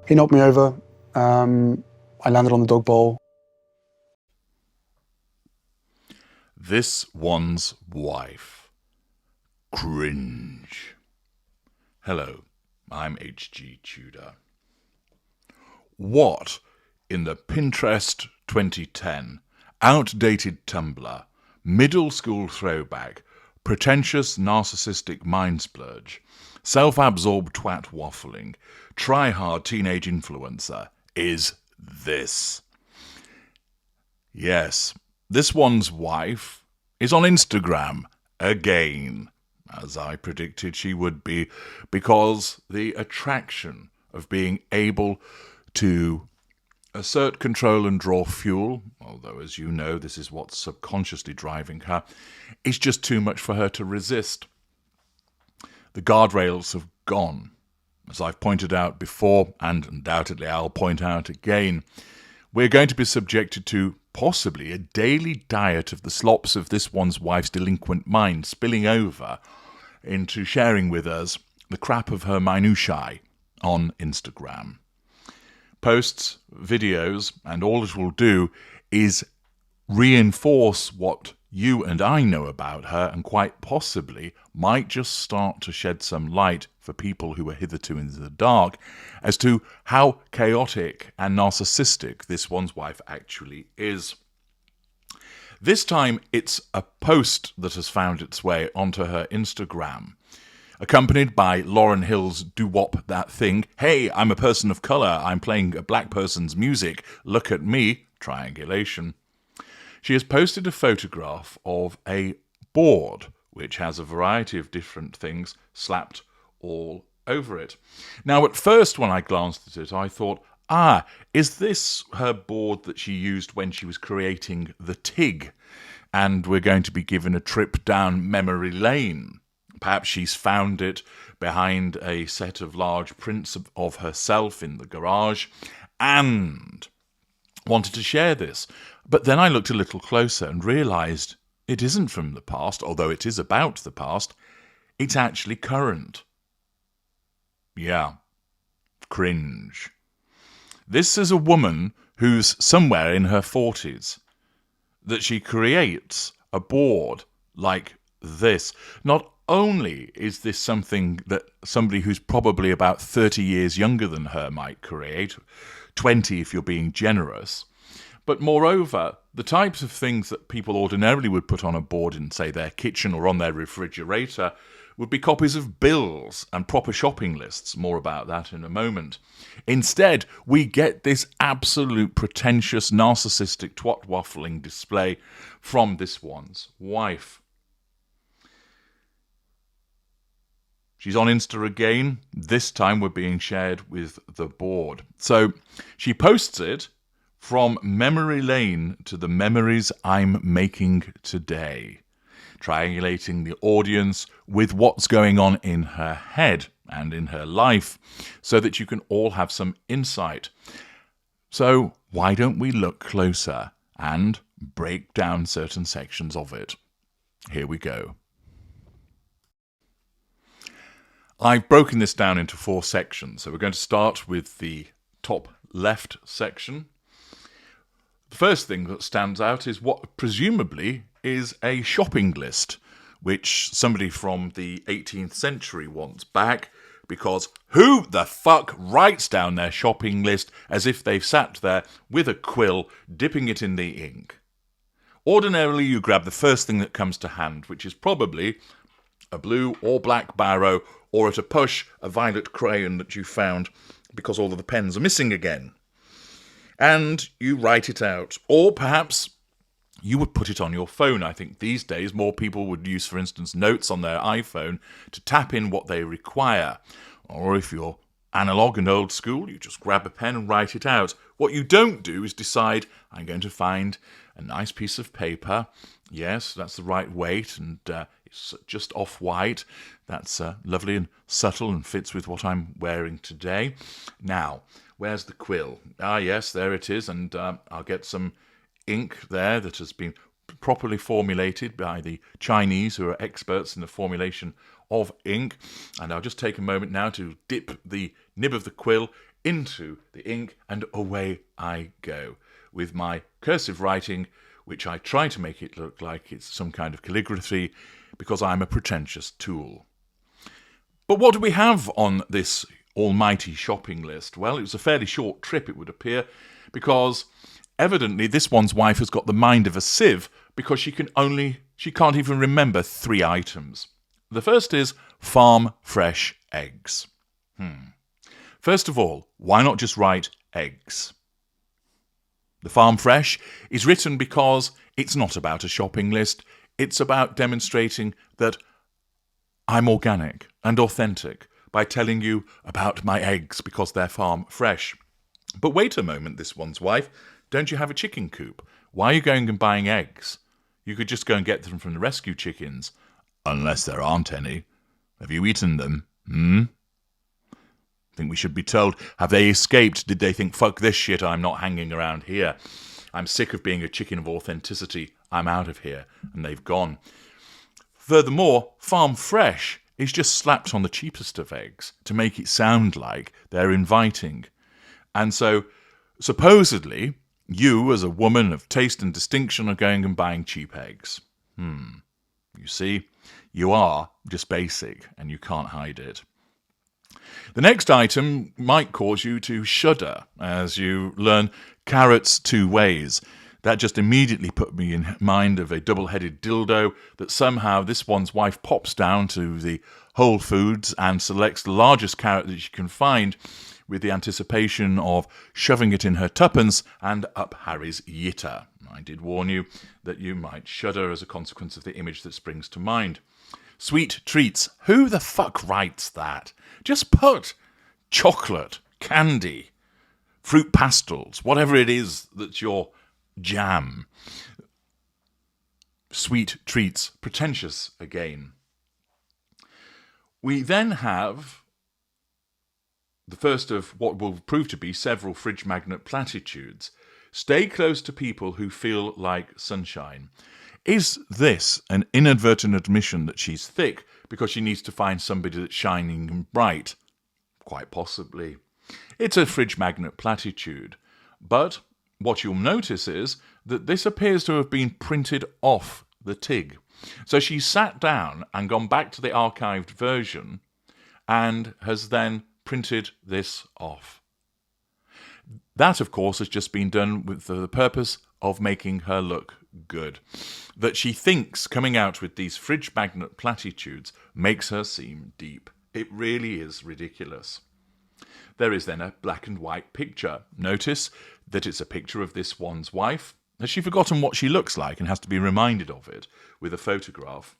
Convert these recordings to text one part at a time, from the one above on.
He knocked me over. I landed on the dog bowl. This one's wife. Cringe. Hello, I'm H.G. Tudor. What in the Pinterest 2010, outdated Tumblr, middle school throwback, pretentious narcissistic mind splurge, self-absorbed twat waffling, try-hard teenage influencer is this? Yes, this one's wife is on Instagram again, as I predicted she would be, because the attraction of being able to assert control and draw fuel, although as you know this is what's subconsciously driving her, is just too much for her to resist. The guardrails have gone. As I've pointed out before, and undoubtedly I'll point out again, we're going to be subjected to possibly a daily diet of the slops of this one's wife's delinquent mind spilling over into sharing with us the crap of her minutiae on Instagram. Posts, videos, and all it will do is reinforce what you and I know about her, and quite possibly might just start to shed some light for people who are hitherto in the dark as to how chaotic and narcissistic this one's wife actually is. This time it's a post that has found its way onto her Instagram, accompanied by Lauryn Hill's doo-wop that thing, "Hey, I'm a person of colour, I'm playing a black person's music, look at me," triangulation. She has posted a photograph of a board which has a variety of different things slapped all over it. Now, at first when I glanced at it, I thought, is this her board that she used when she was creating the TIG? And we're going to be given a trip down memory lane. Perhaps she's found it behind a set of large prints of herself in the garage and wanted to share this. But then I looked a little closer and realised it isn't from the past, although it is about the past. It's actually current. Yeah, cringe. This is a woman who's somewhere in her 40s, that she creates a board like this. Not only is this something that somebody who's probably about 30 years younger than her might create, 20 if you're being generous, but moreover, the types of things that people ordinarily would put on a board in, say, their kitchen or on their refrigerator would be copies of bills and proper shopping lists. More about that in a moment. Instead, we get this absolute pretentious, narcissistic, twat-waffling display from this one's wife. She's on Insta again. This time we're being shared with the board. So she posts it from memory lane to the memories I'm making today, triangulating the audience with what's going on in her head and in her life so that you can all have some insight. So why don't we look closer and break down certain sections of it? Here we go. I've broken this down into 4 sections. So we're going to start with the top left section. The first thing that stands out is what presumably is a shopping list, which somebody from the 18th century wants back, because who the fuck writes down their shopping list as if they've sat there with a quill, dipping it in the ink? Ordinarily, you grab the first thing that comes to hand, which is probably a blue or black biro, or at a push, a violet crayon that you found because all of the pens are missing again. And you write it out. Or perhaps you would put it on your phone. I think these days more people would use, for instance, notes on their iPhone to tap in what they require. Or if you're analog and old school, you just grab a pen and write it out. What you don't do is decide, I'm going to find a nice piece of paper. Yes, that's the right weight, and it's just off-white. That's lovely and subtle and fits with what I'm wearing today. Now, where's the quill? Yes, there it is, and I'll get some ink there that has been properly formulated by the Chinese, who are experts in the formulation of ink, and I'll just take a moment now to dip the nib of the quill into the ink, and away I go with my cursive writing, which I try to make it look like it's some kind of calligraphy because I'm a pretentious tool. But what do we have on this almighty shopping list? Well, it was a fairly short trip, it would appear, because evidently this one's wife has got the mind of a sieve because she can't even remember 3 items. The first is farm fresh eggs. First of all, why not just write eggs? The farm fresh is written because it's not about a shopping list. It's about demonstrating that I'm organic and authentic by telling you about my eggs because they're farm fresh. But wait a moment, this one's wife. Don't you have a chicken coop? Why are you going and buying eggs? You could just go and get them from the rescue chickens. Unless there aren't any. Have you eaten them? Think we should be told, have they escaped? Did they think, fuck this shit, I'm not hanging around here. I'm sick of being a chicken of authenticity. I'm out of here. And they've gone. Furthermore, farm fresh is just slapped on the cheapest of eggs to make it sound like they're inviting. And so, supposedly, you, as a woman of taste and distinction, are going and buying cheap eggs. You see, you are just basic, and you can't hide it. The next item might cause you to shudder as you learn carrots 2 ways. That just immediately put me in mind of a double-headed dildo that somehow this one's wife pops down to the Whole Foods and selects the largest carrot that she can find with the anticipation of shoving it in her tuppence and up Harry's yitter. I did warn you that you might shudder as a consequence of the image that springs to mind. Sweet treats. Who the fuck writes that? Just put chocolate, candy, fruit pastels, whatever it is that's your jam. Sweet treats. Pretentious again. We then have the first of what will prove to be several fridge magnet platitudes. Stay close to people who feel like sunshine. Is this an inadvertent admission that she's thick because she needs to find somebody that's shining and bright? Quite possibly. It's a fridge magnet platitude. But what you'll notice is that this appears to have been printed off the TIG. So she sat down and gone back to the archived version and has then printed this off. That, of course, has just been done with the purpose of making her look good. That she thinks coming out with these fridge magnet platitudes makes her seem deep. It really is ridiculous. There is then a black and white picture. Notice that it's a picture of this one's wife. Has she forgotten what she looks like and has to be reminded of it with a photograph?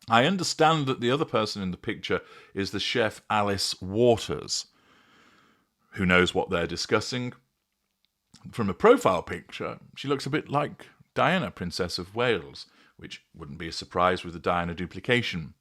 I understand that the other person in the picture is the chef Alice Waters. Who knows what they're discussing? From a profile picture, she looks a bit like Diana, Princess of Wales, which wouldn't be a surprise with the Diana duplication.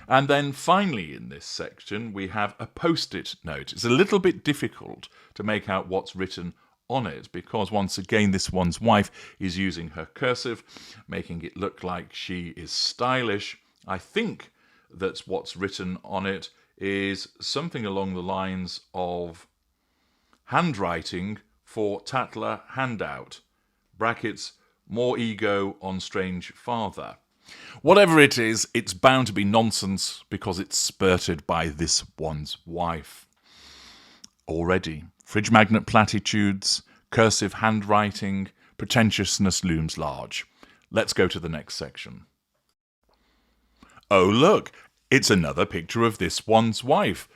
And then finally in this section, we have a post-it note. It's a little bit difficult to make out what's written on it because, once again, this one's wife is using her cursive, making it look like she is stylish. I think that what's written on it is something along the lines of handwriting for Tatler handout, brackets, more ego on strange father. Whatever it is, it's bound to be nonsense because it's spurted by this one's wife. Already, fridge magnet platitudes, cursive handwriting, pretentiousness looms large. Let's go to the next section. Oh look, it's another picture of this one's wife.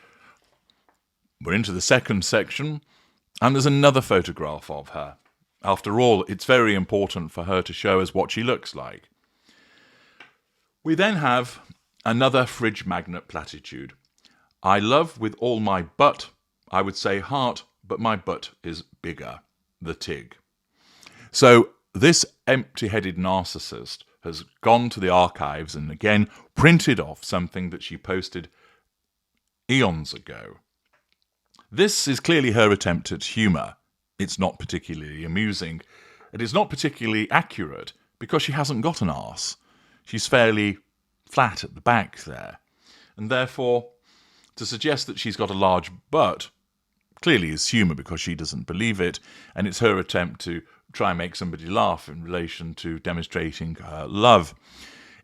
We're into the second section, and there's another photograph of her. After all, it's very important for her to show us what she looks like. We then have another fridge magnet platitude. I love with all my butt. I would say heart, but my butt is bigger. The TIG. So this empty-headed narcissist has gone to the archives and again printed off something that she posted eons ago. This is clearly her attempt at humour. It's not particularly amusing. It is not particularly accurate because she hasn't got an arse. She's fairly flat at the back there. and therefore to suggest that she's got a large butt clearly is humour because she doesn't believe it, and it's her attempt to try and make somebody laugh in relation to demonstrating her love.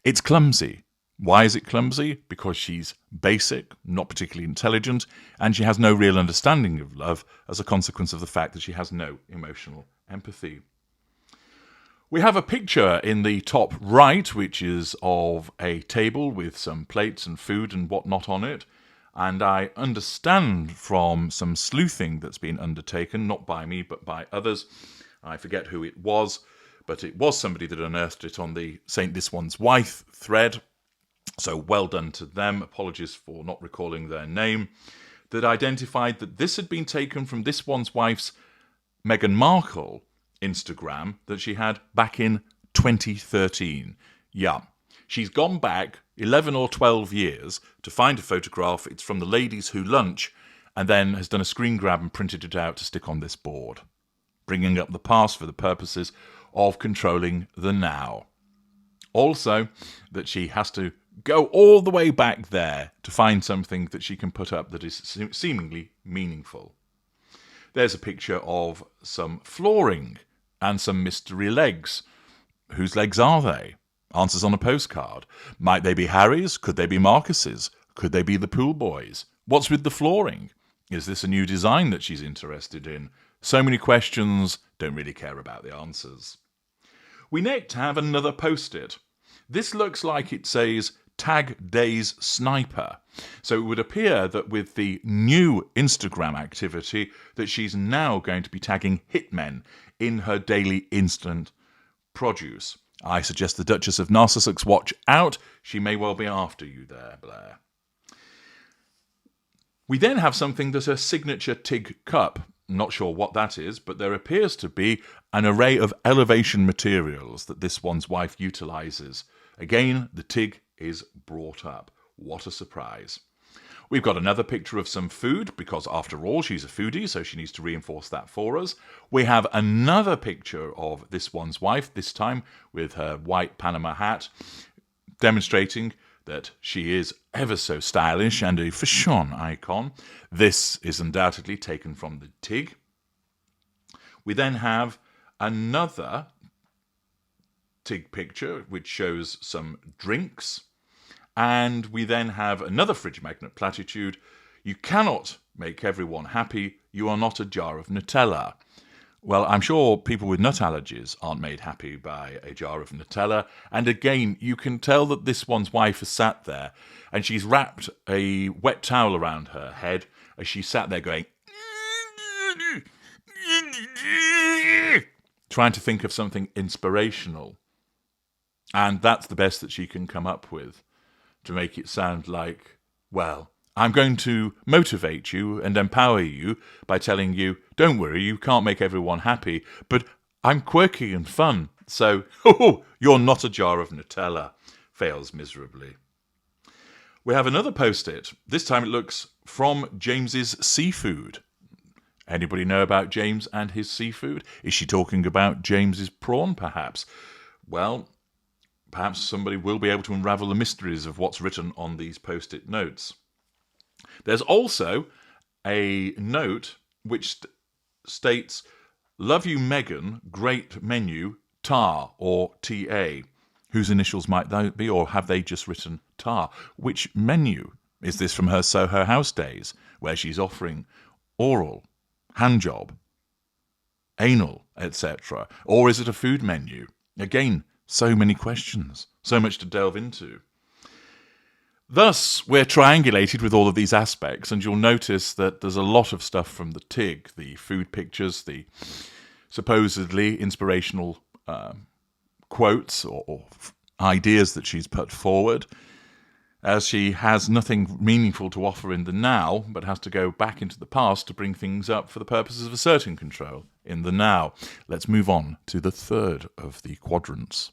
It's clumsy. Why is it clumsy? Because she's basic, not particularly intelligent, and she has no real understanding of love as a consequence of the fact that she has no emotional empathy. We have a picture in the top right, which is of a table with some plates and food and whatnot on it. And I understand from some sleuthing that's been undertaken, not by me, but by others, I forget who it was, but it was somebody that unearthed it on the Saint This One's Wife thread. So well done to them. Apologies for not recalling their name. That identified that this had been taken from This One's Wife's Meghan Markle Instagram that she had back in 2013. Yeah, she's gone back 11 or 12 years to find a photograph. It's from the Ladies Who Lunch, and then has done a screen grab and printed it out to stick on this board, bringing up the past for the purposes of controlling the now. Also, that she has to go all the way back there to find something that she can put up that is seemingly meaningful. There's a picture of some flooring and some mystery legs. Whose legs are they? Answers on a postcard. Might they be Harry's? Could they be Marcus's? Could they be the pool boys? What's with the flooring? Is this a new design that she's interested in? So many questions, don't really care about the answers. We next have another post-it. This looks like it says Tag Days Sniper. So it would appear that with the new Instagram activity that she's now going to be tagging hitmen in her daily instant produce. I suggest the Duchess of Narcissist watch out. She may well be after you there, Blair. We then have something that's a signature TIG cup. Not sure what that is, but there appears to be an array of elevation materials that This One's Wife utilises. Again, the TIG is brought up. What a surprise. We've got another picture of some food, because after all, she's a foodie, so she needs to reinforce that for us. We have another picture of This One's Wife, this time with her white Panama hat, demonstrating that she is ever so stylish and a fashion icon. This is undoubtedly taken from the TIG. We then have another TIG picture, which shows some drinks. And we then have another fridge magnet platitude. You cannot make everyone happy. You are not a jar of Nutella. Well, I'm sure people with nut allergies aren't made happy by a jar of Nutella. And again, you can tell that This One's Wife has sat there and she's wrapped a wet towel around her head as she sat there going, trying to think of something inspirational. And that's the best that she can come up with to make it sound like, well, I'm going to motivate you and empower you by telling you, don't worry, you can't make everyone happy, but I'm quirky and fun, so you're not a jar of Nutella. Fails miserably. We have another post-it. This time it looks from James's seafood. Anybody know about James and his seafood? Is she talking about James's prawn, perhaps? Well, perhaps somebody will be able to unravel the mysteries of what's written on these post-it notes. There's also a note which states, "Love you, Meghan, great menu, TAR or TA." Whose initials might that be, or have they just written TAR? Which menu? Is this from her Soho House days, where she's offering oral, handjob, anal, etc.? Or is it a food menu? Again, so many questions, so much to delve into. Thus, we're triangulated with all of these aspects, and you'll notice that there's a lot of stuff from the TIG, the food pictures, the supposedly inspirational quotes or ideas that she's put forward, as she has nothing meaningful to offer in the now, but has to go back into the past to bring things up for the purposes of asserting control in the now. Let's move on to the third of the quadrants.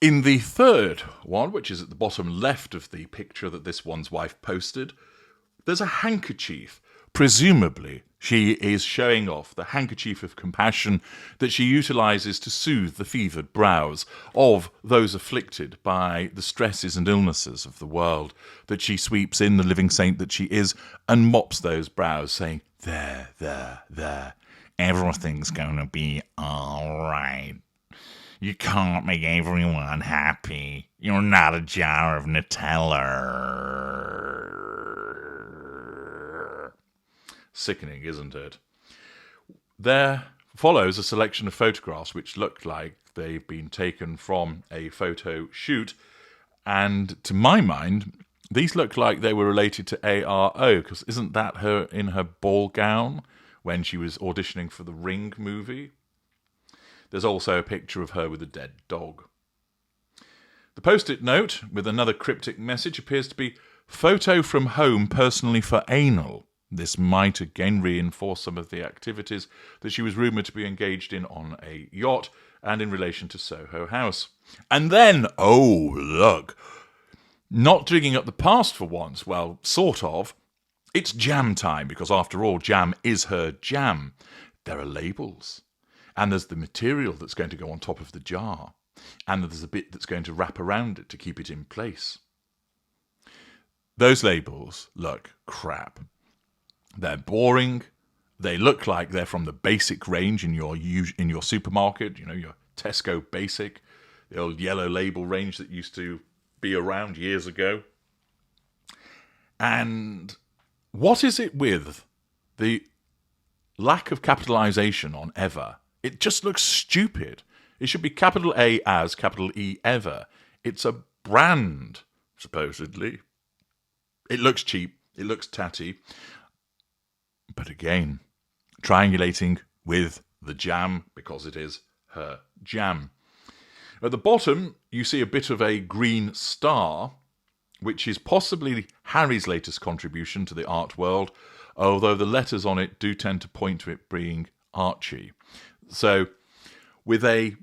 In the third one, which is at the bottom left of the picture that This One's Wife posted, there's a handkerchief, presumably She is showing off the handkerchief of compassion that she utilises to soothe the fevered brows of those afflicted by the stresses and illnesses of the world, that she sweeps in, the living saint that she is, and mops those brows, saying, there, everything's going to be all right. You can't make everyone happy. You're not a jar of Nutella. Sickening, isn't it? There follows a selection of photographs which look like they've been taken from a photo shoot, and to my mind, these look like they were related to ARO, because isn't that her in her ball gown when she was auditioning for the Ring movie? There's also a picture of her with a dead dog. The post-it note with another cryptic message appears to be photo from home personally for anal. This might again reinforce some of the activities that she was rumoured to be engaged in on a yacht and in relation to Soho House. And then, oh, look, not digging up the past for once, well, sort of. It's jam time, because after all, jam is her jam. There are labels. And there's the material that's going to go on top of the jar. And there's a bit that's going to wrap around it to keep it in place. Those labels look crap. They're boring. They look like they're from the basic range in your supermarket, your Tesco Basic, the old yellow label range that used to be around years ago. And what is it with the lack of capitalization on ever? It just looks stupid. It should be capital A as capital E ever. It's a brand, supposedly. It looks cheap. It looks tatty. But again, triangulating with the jam, because it is her jam. At the bottom, you see a bit of a green star, which is possibly Harry's latest contribution to the art world, although the letters on it do tend to point to it being Archie. So, with a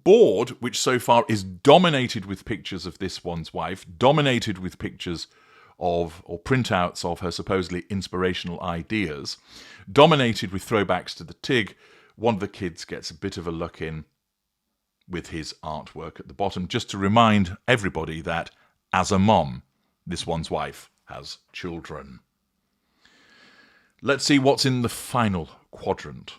board which so far is dominated with pictures of this one's wife, dominated with pictures of, or printouts of her supposedly inspirational ideas, dominated with throwbacks to the Tig, one of the kids gets a bit of a look in with his artwork at the bottom, just to remind everybody that, as a mom, this one's wife has children. Let's see what's in the final quadrant.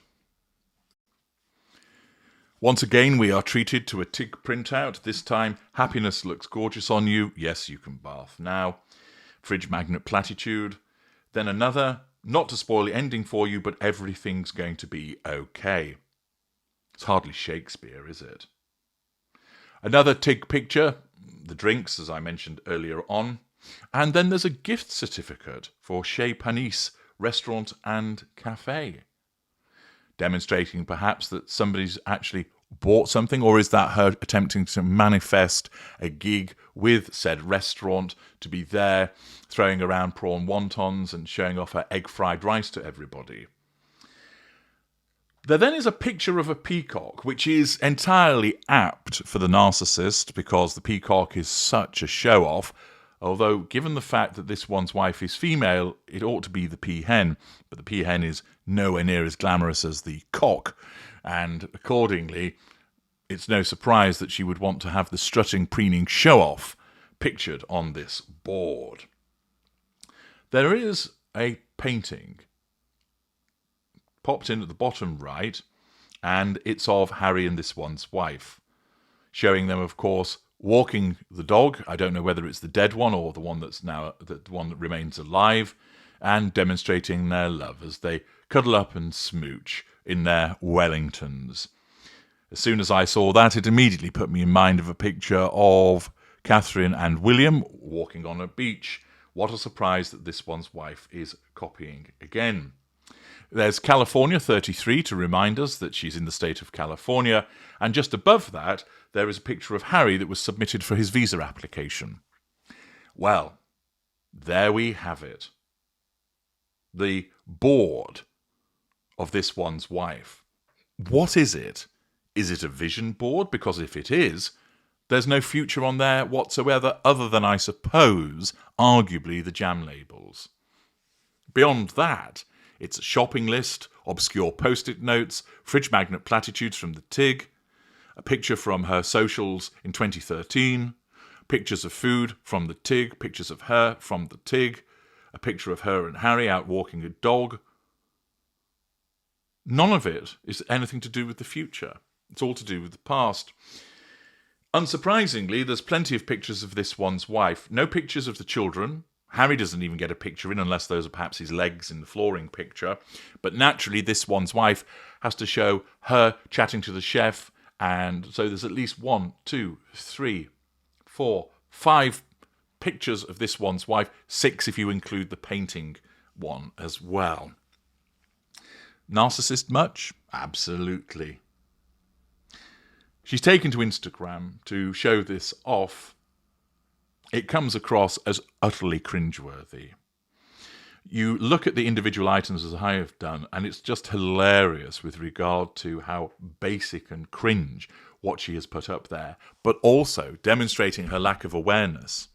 Once again, we are treated to a Tig printout. This time, happiness looks gorgeous on you. Yes, you can bath now. Fridge magnet platitude. Then another, not to spoil the ending for you, but everything's going to be okay. It's hardly Shakespeare, is it? Another Tig picture, the drinks, as I mentioned earlier on. And then there's a gift certificate for Chez Panisse Restaurant and Cafe, demonstrating perhaps that somebody's actually bought something, or is that her attempting to manifest a gig with said restaurant, to be there throwing around prawn wontons and showing off her egg fried rice to everybody? There then is a picture of a peacock, which is entirely apt for the narcissist, because the peacock is such a show-off, although given the fact that this one's wife is female, it ought to be the peahen, but the peahen is nowhere near as glamorous as the cock, and accordingly, it's no surprise that she would want to have the strutting, preening show-off pictured on this board. There is a painting popped in at the bottom right, and it's of Harry and this one's wife, showing them, of course, walking the dog. I don't know whether it's the dead one or the one that's now the one that remains alive, and demonstrating their love as they cuddle up and smooch in their Wellingtons. As soon as I saw that, it immediately put me in mind of a picture of Catherine and William walking on a beach. What a surprise that this one's wife is copying again. There's California 33 to remind us that she's in the state of California, and just above that, there is a picture of Harry that was submitted for his visa application. Well, there we have it. The board of this one's wife. What is it? Is it a vision board? Because if it is, there's no future on there whatsoever, other than, I suppose, arguably the jam labels. Beyond that, It's a shopping list, obscure post-it notes, fridge magnet platitudes from the TIG, a picture from her socials in 2013, pictures of food from the TIG, pictures of her from the TIG, a picture of her and Harry out walking a dog. None of it is anything to do with the future. It's all to do with the past. Unsurprisingly, there's plenty of pictures of this one's wife. No pictures of the children. Harry doesn't even get a picture in unless those are perhaps his legs in the flooring picture. But naturally, this one's wife has to show her chatting to the chef. And so there's at least 1, 2, 3, 4, 5 pictures of this one's wife. 6 if you include the painting one as well. Narcissist much? Absolutely. She's taken to Instagram to show this off. It comes across as utterly cringeworthy. You look at the individual items as I have done, and it's just hilarious with regard to how basic and cringe what she has put up there, but also demonstrating her lack of awareness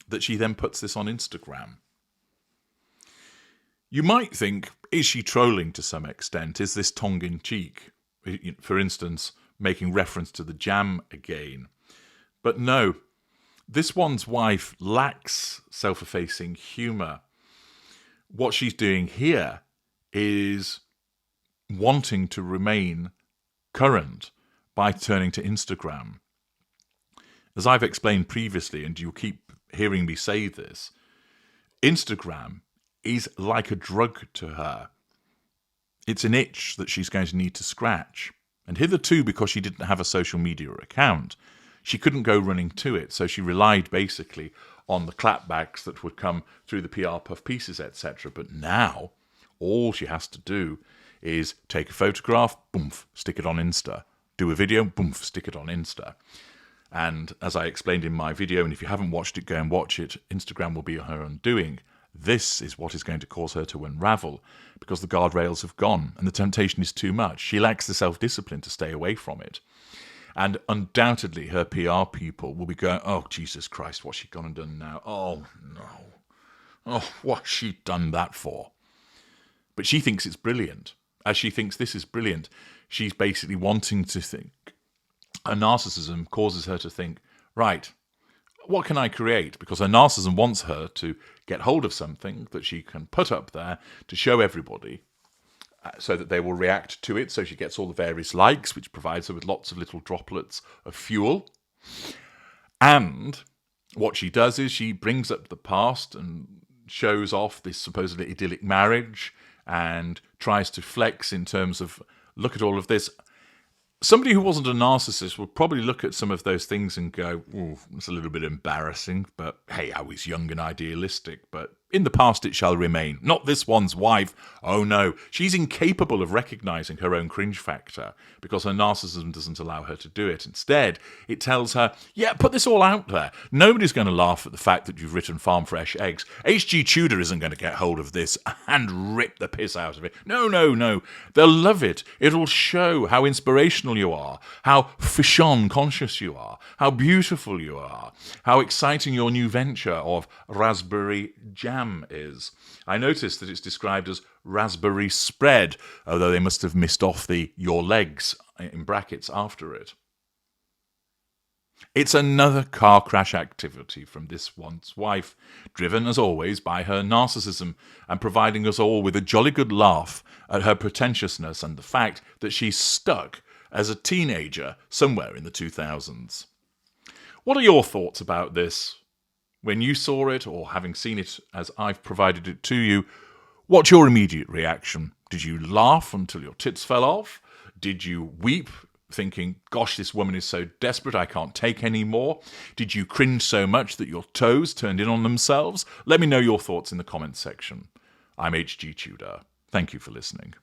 that she then puts this on Instagram. You might think, is she trolling to some extent? Is this tongue-in-cheek? For instance, making reference to the jam again. But no, this one's wife lacks self-effacing humour. What she's doing here is wanting to remain current by turning to Instagram. As I've explained previously, and you'll keep hearing me say this, Instagram is like a drug to her. It's an itch that she's going to need to scratch. And hitherto, because she didn't have a social media account, she couldn't go running to it. So she relied basically on the clapbacks that would come through the PR puff pieces, etc. But now, all she has to do is take a photograph, boom, stick it on Insta. Do a video, boom, stick it on Insta. And as I explained in my video, and if you haven't watched it, go and watch it, Instagram will be her undoing. This is what is going to cause her to unravel because the guardrails have gone and the temptation is too much. She lacks the self-discipline to stay away from it. And undoubtedly her PR people will be going, oh, Jesus Christ, what's she gone and done now? Oh, no. Oh, what's she done that for? But she thinks it's brilliant. As she thinks this is brilliant, she's basically wanting to think. Her narcissism causes her to think, right, what can I create? Because her narcissism wants her to get hold of something that she can put up there to show everybody so that they will react to it. So she gets all the various likes, which provides her with lots of little droplets of fuel. And what she does is she brings up the past and shows off this supposedly idyllic marriage and tries to flex in terms of, look at all of this. Somebody who wasn't a narcissist would probably look at some of those things and go, ooh, it's a little bit embarrassing, but hey, I was young and idealistic, but in the past it shall remain. Not this one's wife. Oh no, she's incapable of recognising her own cringe factor because her narcissism doesn't allow her to do it. Instead, it tells her, yeah, put this all out there. Nobody's going to laugh at the fact that you've written farm fresh eggs. H.G. Tudor isn't going to get hold of this and rip the piss out of it. No, no, no. They'll love it. It'll show how inspirational you are, how fichon conscious you are, how beautiful you are, how exciting your new venture of raspberry jam is. I noticed that it's described as raspberry spread, although they must have missed off the your legs in brackets after it. It's another car crash activity from this one's wife, driven as always by her narcissism and providing us all with a jolly good laugh at her pretentiousness and the fact that she's stuck as a teenager somewhere in the 2000s. What are your thoughts about this? When you saw it, or having seen it as I've provided it to you, what's your immediate reaction? Did you laugh until your tits fell off? Did you weep, thinking, gosh, this woman is so desperate, I can't take any more? Did you cringe so much that your toes turned in on themselves? Let me know your thoughts in the comments section. I'm H.G. Tudor. Thank you for listening.